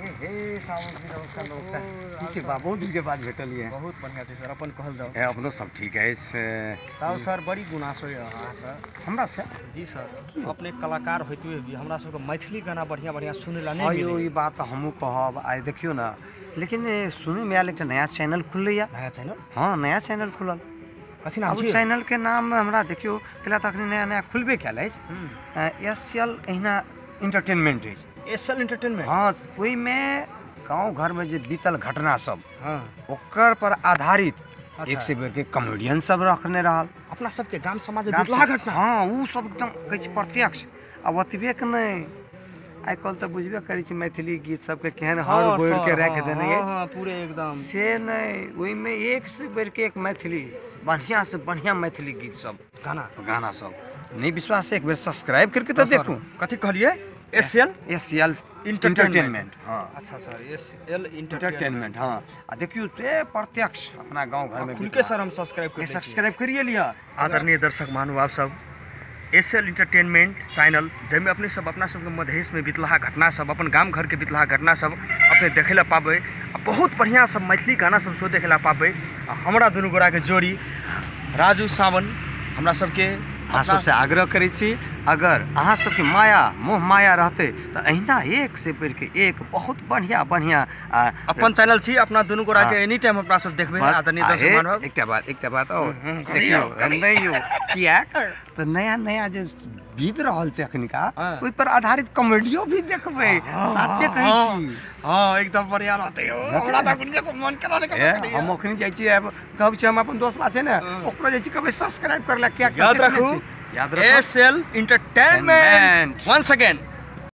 हे सावन जी नमस्कार नमस्कार। किसी बा बहुत दिन के बाद भेटलिए। बहुत बढ़िया छै सर, अपन कहल जाओ। अपनो सब ठीक है ताऊ सर बड़ी गुनासो है अहाँ सर हमरा से। जी सर, अपने कलाकार होते हुए भी हमरा सबके मैथिली गाना बढ़िया बढ़िया सुने ला नहीं अयो मिले। ई बात हमहू कहब आइ देखियो ना, लेकिन सुने में आयल एक नया चैनल खुललै या। नया चैनल? हाँ नया चैनल खुलल। कथी नाम अब छै? चैनल के नाम हमरा देखियो पहले तक नया नया खुलबे कैल है। एसएल एहिना इंटरटेनमेंट है। SL entertainment? हाँ ओई में गांव घर में जे बीतल घटना सब हाँ ओकर पर आधारित अच्छा। एक से बढ़ के कॉमेडियन सब रखने रहल। अपना सबके गांव समाज में बिरला घटना। हाँ उ सब एकदम कहै छै प्रत्यक्ष। अब ओतबे के नहीं आइ कल तो बुझबे करै छी मैथिली गीत सबके केहन हर बोल के रख देने अछि। हाँ पूरे एकदम से नहीं ओई में एक से बढ़ के एक मैथिली बढ़िया से बढ़िया मैथिली गीत सब गाना सब। नहीं विश्वास है एक बेर सब्सक्राइब करके तो देखू। कथी कहलिए? SL SL entertainment. हाँ अच्छा सर, एसएल इंटरटेनमेंट। हाँ आ देखियो से प्रत्यक्ष अपना गांव घर में खुल के सर हम सब्सक्राइब कर सब्सक्राइब करिए लिया। आदरणीय दर्शक महानुभाव सब, एसएल इंटरटेनमेंट चैनल जैमे अपने सब अपना सबके मधेश में बितलहा घटना सब, अपन गांव घर के बितलहा घटना सब अपने देखे ला पाबे। बहुत बढ़िया सब मैथिली गाना सब शो देखे ला पाबे। हमरा दुनू गोरा के जोड़ी राजू सावन हमरा सबके अहाँ सबसे आग्रह करै छी, अगर अहाँ सबके माया मोह माया रहते तो अहिना एक से बढ़ के एक बहुत बढ़िया बढ़िया अपन चैनल छी। अपना दुनू गोरा के एनी टाइम अपना सब देखबे। आदरणीय दर्शक महानुभाव एकटा बात और देखियो नहीं हो किया तो नया नया जे बीत रहल छै अखनिका ओइ पर आधारित कॉमेडियो भी देखबै। सच्चे कहै छी। हां एकदम बढ़िया रहते हो। हमरा त गुनिया को मन करा ने हम अखनी जाइ छी। अब कहब छी हम अपन दोस्त बा छै ने ओकरो जाइ छी कहबै सब्सक्राइब करला क्या याद रखू एसएल इंटरटेनमेंट। Once again